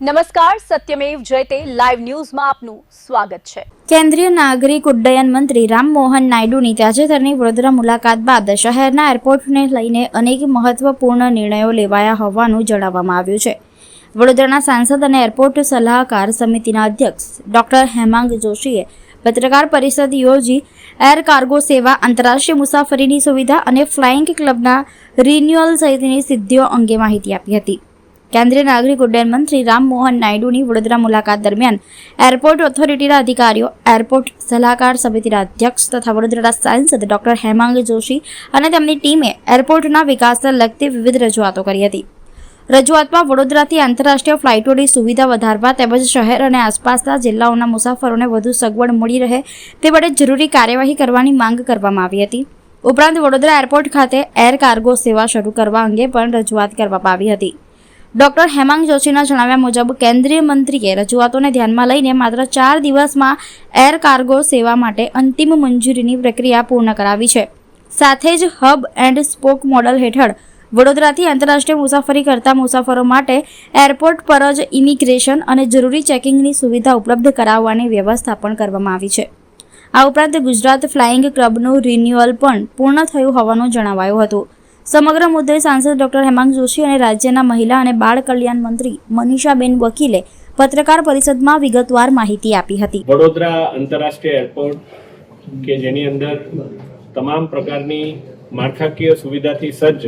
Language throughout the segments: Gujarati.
નમસ્કાર, સત્યમેવ જયતે લાઈવ ન્યૂઝમાં આપનું સ્વાગત છે। કેન્દ્રીય નાગરિક ઉડ્ડયન મંત્રી રામ મોહન નાયડુની તાજેતરની વડોદરા મુલાકાત બાદ શહેરના એરપોર્ટને લઈને અનેક મહત્વપૂર્ણ નિર્ણયો લેવાયા હોવાનું જણાવવામાં આવ્યું છે। વડોદરાના સાંસદ અને એરપોર્ટ સલાહકાર સમિતિના અધ્યક્ષ ડોક્ટર હેમાંગ જોશીએ પત્રકાર પરિષદ યોજી એર કાર્ગો સેવા, આંતરરાષ્ટ્રીય મુસાફરીની સુવિધા અને ફ્લાઇંગ ક્લબના રિન્યુઅલ સહિતની સિદ્ધિઓ અંગે માહિતી આપી હતી। કેન્દ્રીય નાગરિક ઉડ્ડયન મંત્રી રામ મોહન નાયડુની વડોદરા મુલાકાત દરમિયાન એરપોર્ટ ઓથોરિટીના અધિકારીઓ, એરપોર્ટ સલાહકાર સમિતિના અધ્યક્ષ તથા વડોદરા સાંસદ ડોક્ટર હેમાંગ જોશી અને તેમની ટીમે એરપોર્ટના વિકાસને લગતી વિવિધ રજૂઆતો કરી હતી। રજૂઆતમાં વડોદરાથી આંતરરાષ્ટ્રીય ફ્લાઇટોની સુવિધા વધારવા તેમજ શહેર અને આસપાસના જિલ્લાઓના મુસાફરોને વધુ સગવડ મળી રહે તે માટે જરૂરી કાર્યવાહી કરવાની માંગ કરવામાં આવી હતી। ઉપરાંત વડોદરા એરપોર્ટ ખાતે એર કાર્ગો સેવા શરૂ કરવા અંગે પણ રજૂઆત કરવામાં આવી હતી। ડોક્ટર હેમાંગ જોશીના જણાવ્યા મુજબ કેન્દ્રીય મંત્રીએ રજૂઆતોને ધ્યાનમાં લઈને માત્ર 4 દિવસમાં એર કાર્ગો સેવા માટે અંતિમ મંજૂરીની પ્રક્રિયા પૂર્ણ કરાવી છે। સાથે જ હબ એન્ડ સ્પોક મોડલ હેઠળ વડોદરાથી આંતરરાષ્ટ્રીય મુસાફરી કરતા મુસાફરો માટે એરપોર્ટ પર જ ઇમિગ્રેશન અને જરૂરી ચેકિંગની સુવિધા ઉપલબ્ધ કરાવવાની વ્યવસ્થા પણ કરવામાં આવી છે। આ ઉપરાંત ગુજરાત ફ્લાઇંગ ક્લબનું રિન્યુઅલ પણ પૂર્ણ થયું હોવાનું જણાવાયું હતું। સમગ્ર મુદ્દે સાંસદ ડોક્ટર હેમાંગ જોશી અને રાજ્યના મહિલા અને બાળ કલ્યાણ મંત્રી મનીષાબેન વકીલે પત્રકાર પરિષદમાં વિગતવાર માહિતી આપી હતી। વડોદરા આંતરરાષ્ટ્રીય એરપોર્ટ કે જેની અંદર તમામ પ્રકારની માળખાકીય સુવિધાથી સજ્જ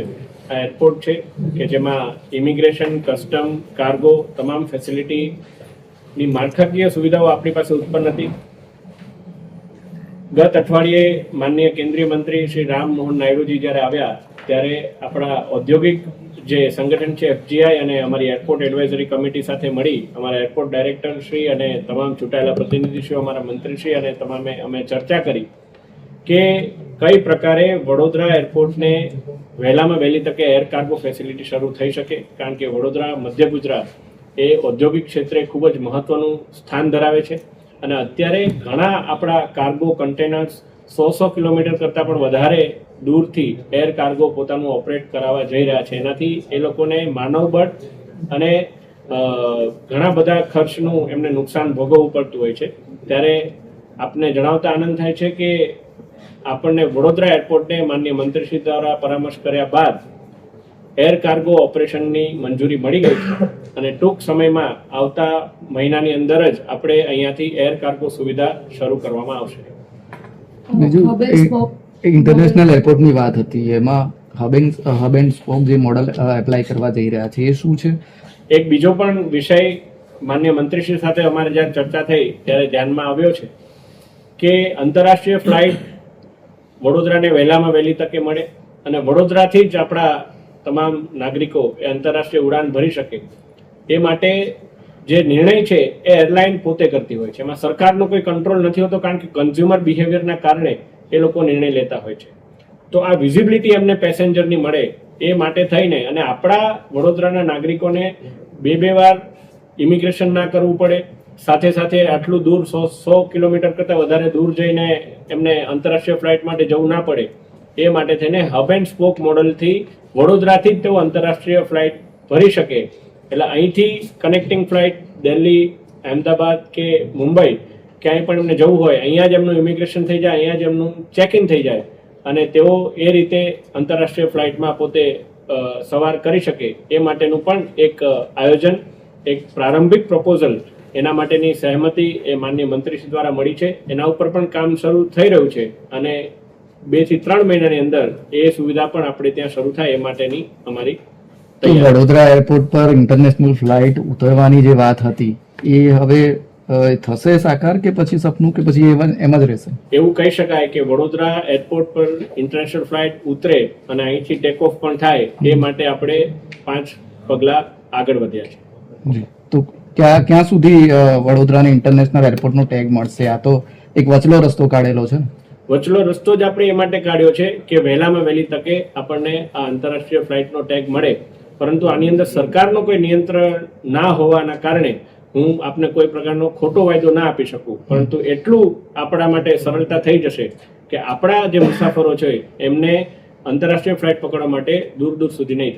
આ એરપોર્ટ છે કે જેમાં ઇમિગ્રેશન, કસ્ટમ, કાર્ગો તમામ ફેસિલિટીની માળખાકીય સુવિધાઓ આપણી પાસે ઉત્પન્ન હતી। ગત અઠવાડિયે માનનીય કેન્દ્રીય મંત્રી શ્રી રામ મોહન નાયડુજી જ્યારે આવ્યા ત્યારે આપણા ઔદ્યોગિક જે સંગઠન છે FGI અને અમારી એરપોર્ટ એડવાઇઝરી કમિટી સાથે મળી અમારા એરપોર્ટ ડાયરેક્ટર શ્રી અને તમામ ચૂંટાયેલા પ્રતિનિધિશ્રીઓ, અમારા મંત્રીશ્રી અને તમામે અમે ચર્ચા કરી કે કઈ પ્રકારે વડોદરા એરપોર્ટને વહેલામાં વહેલી તકે એર કાર્ગો ફેસિલિટી શરૂ થઈ શકે, કારણ કે વડોદરા મધ્ય ગુજરાત એ ઔદ્યોગિક ક્ષેત્રે ખૂબ જ મહત્વનું સ્થાન ધરાવે છે અને અત્યારે ઘણા આપણા કાર્ગો કન્ટેનર્સ 100 કિલોમીટર કરતાં પણ વધારે દૂરથી એર કાર્ગો પોતાનું ઓપરેટ કરાવવા જઈ રહ્યા છે। એનાથી એ લોકોને માનવબળ અને ઘણા બધા ખર્ચનું એમને નુકસાન ભોગવવું પડતું હોય છે। ત્યારે આપને જણાવતા આનંદ થાય છે કે આપણને વડોદરા એરપોર્ટને માનનીય મંત્રીશ્રી દ્વારા પરામર્શ કર્યા બાદ એર કાર્ગો ઓપરેશનની મંજૂરી મળી ગઈ છે અને ટૂંક સમયમાં આવતા મહિનાની અંદર જ આપણે અહીંયાથી એર કાર્ગો સુવિધા શરૂ કરવામાં આવશે। ઇન્ટરનેશનલ એરપોર્ટની વાત હતી, એમાં હબ એન્ડ સ્પોક જે મોડલ એપ્લાય કરવા જઈ રહ્યા છે એ શું છે? એક બીજો પણ વિષય માન્ય મંત્રીશ્રી સાથે અમારે જ્યારે ચર્ચા થઈ ત્યારે ધ્યાનમાં આવ્યો છે કે આંતરરાષ્ટ્રીય ફ્લાઇટ વડોદરાને વહેલામાં વહેલી તકે મળે અને વડોદરાથી જ આપણા તમામ નાગરિકો એ આંતરરાષ્ટ્રીય ઉડાન ભરી શકે એ માટે જે નિર્ણય છે એ એરલાઇન પોતે કરતી હોય છે। એમાં સરકારનો કોઈ કંટ્રોલ નથી હોતો, કારણ કે કન્ઝ્યુમર બિહેવિયરના કારણે એ લોકો નિર્ણય લેતા હોય છે। તો આ વિઝિબિલિટી એમને પેસેન્જરની મળે એ માટે થઈને અને આપણા વડોદરાના નાગરિકોને બે વાર ઇમિગ્રેશન ના કરવું પડે, સાથે સાથે આટલું દૂર 100 કિલોમીટર કરતાં વધારે દૂર જઈને એમને આંતરરાષ્ટ્રીય ફ્લાઇટ માટે જવું ના પડે એ માટે થઈને હબ એન્ડ સ્પોક મોડલથી વડોદરાથી જ તેઓ આંતરરાષ્ટ્રીય ફ્લાઇટ ભરી શકે। એટલે અહીંથી કનેક્ટિંગ ફ્લાઇટ દિલ્હી, અહેમદાબાદ કે મુંબઈ ક્યાંય પણ એમને જવું હોય અહીંયા જ એમનું ઇમિગ્રેશન થઈ જાય, અહીંયા જ એમનું ચેક ઇન થઈ જાય અને તેઓ એ રીતે આંતરરાષ્ટ્રીય ફ્લાઇટમાં પોતે સવાર કરી શકે એ માટેનું પણ એક આયોજન, એક પ્રારંભિક પ્રપોઝલ એના માટેની સહેમતિ એ માનનીય મંત્રીશ્રી દ્વારા મળી છે। એના ઉપર પણ કામ શરૂ થઈ રહ્યું છે અને 2 થી 3 મહિનાની અંદર એ સુવિધા પણ આપણે ત્યાં શરૂ થાય એ માટેની અમારી વડોદરા એરપોર્ટ પર ઇન્ટરનેશનલ ફ્લાઇટ ઉતરવાની જે વાત હતી એ હવે થશે સાકાર કે પછી સપનું કે પછી એમ જ રહેશે? એવું કહી શકાય કે વડોદરા એરપોર્ટ પર ઇન્ટરનેશનલ ફ્લાઇટ ઉતરે અને અહીંથી ટેક ઓફ પણ થાય એ માટે આપણે 5 પગલાં આગળ વધ્યા છે। તો ક્યાં સુધી વડોદરાને ઇન્ટરનેશનલ એરપોર્ટનો ટેગ મળશે? આ તો એક વચલો રસ્તો કાઢેલો છે ને? વચલો રસ્તો જ આપણે એ માટે કાઢ્યો છે કે વહેલામાં વહેલી તકે આપણને આ આંતરરાષ્ટ્રીય ફ્લાઇટનો ટેગ મળે, પરંતુ આની અંદર સરકારનો કોઈ નિયંત્રણ ના હોવાના કારણે હું આપને કોઈ પ્રકારનો ખોટો વાયદો ના આપી શકું, પરંતુ એટલું આપણા માટે સરળતા થઈ જશે કે આપણા જે મુસાફરો છે એમને આંતરરાષ્ટ્રીય ફ્લાઇટ પકડવા માટે દૂર સુધી નહીં